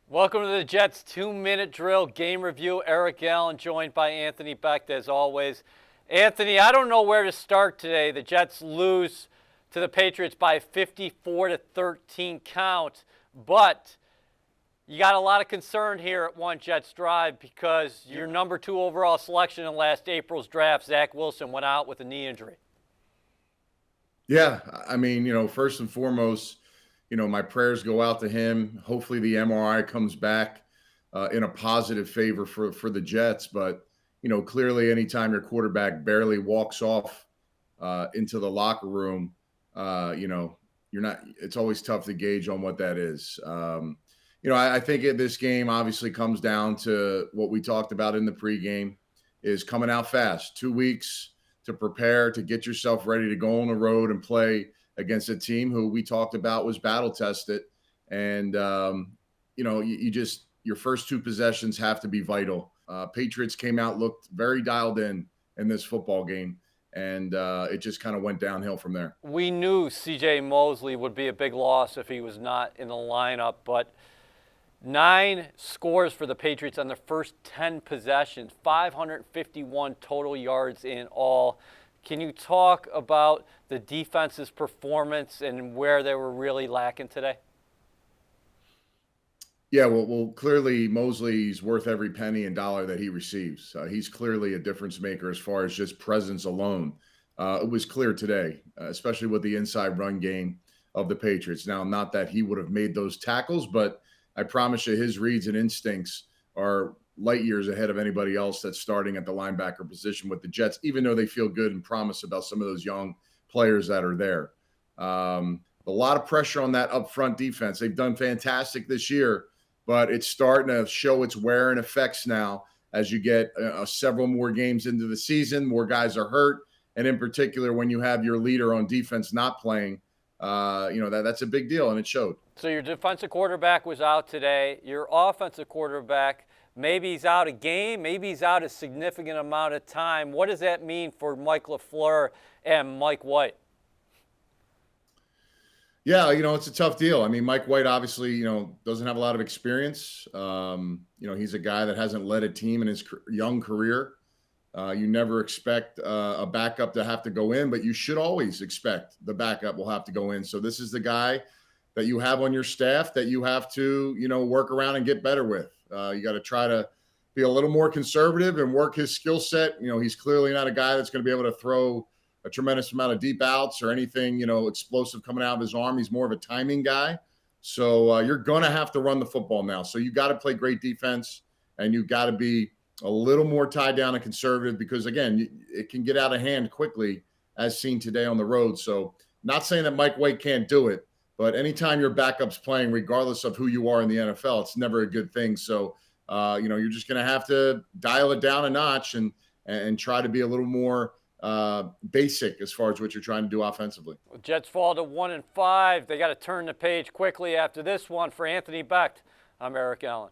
Welcome to the Jets 2-minute drill game review. Eric Allen joined by Anthony Becht as always. Anthony, I don't know where to start today. The Jets lose to the Patriots by 54-13 count, but you got a lot of concern here at One Jets Drive because your number 2 overall selection in last April's draft, Zach Wilson, went out with a knee injury. Yeah, I mean, first and foremost, my prayers go out to him. Hopefully the MRI comes back in a positive favor for the Jets. But, clearly anytime your quarterback barely walks off into the locker room, you're not, it's always tough to gauge on what that is. I think this game obviously comes down to what we talked about in the pregame is coming out fast, 2 weeks to prepare, to get yourself ready to go on the road and play against a team who we talked about was battle tested. And, your first 2 possessions have to be vital. Patriots came out, looked very dialed in this football game. And it just kind of went downhill from there. We knew C.J. Mosley would be a big loss if he was not in the lineup, but 9 scores for the Patriots on their first 10 possessions, 551 total yards in all. Can you talk about the defense's performance and where they were really lacking today? Yeah, well, clearly Mosley's worth every penny and dollar that he receives. He's clearly a difference maker as far as just presence alone. It was clear today, especially with the inside run game of the Patriots. Now, not that he would have made those tackles, but I promise you his reads and instincts are light years ahead of anybody else that's starting at the linebacker position with the Jets, even though they feel good and promise about some of those young players that are there. A lot of pressure on that upfront defense. They've done fantastic this year, but it's starting to show its wear and effects now as you get several more games into the season. More guys are hurt. And in particular, when you have your leader on defense not playing, that's a big deal, and it showed. So your defensive quarterback was out today. Your offensive quarterback, maybe he's out a game, maybe he's out a significant amount of time. What does that mean for Mike LaFleur and Mike White? Yeah, it's a tough deal. I mean, Mike White obviously, doesn't have a lot of experience. He's a guy that hasn't led a team in his young career. You never expect a backup to have to go in, but you should always expect the backup will have to go in. So this is the guy that you have on your staff that you have to, work around and get better with. You got to try to be a little more conservative and work his skill set. He's clearly not a guy that's going to be able to throw a tremendous amount of deep outs or anything, explosive coming out of his arm. He's more of a timing guy. So you're going to have to run the football now. So you got to play great defense, and you got to be a little more tied down and conservative because, again, it can get out of hand quickly as seen today on the road. So not saying that Mike White can't do it, but anytime your backup's playing, regardless of who you are in the NFL, it's never a good thing. So, you're just going to have to dial it down a notch and try to be a little more basic as far as what you're trying to do offensively. Jets fall to 1-5. They got to turn the page quickly after this one. For Anthony Becht, I'm Eric Allen.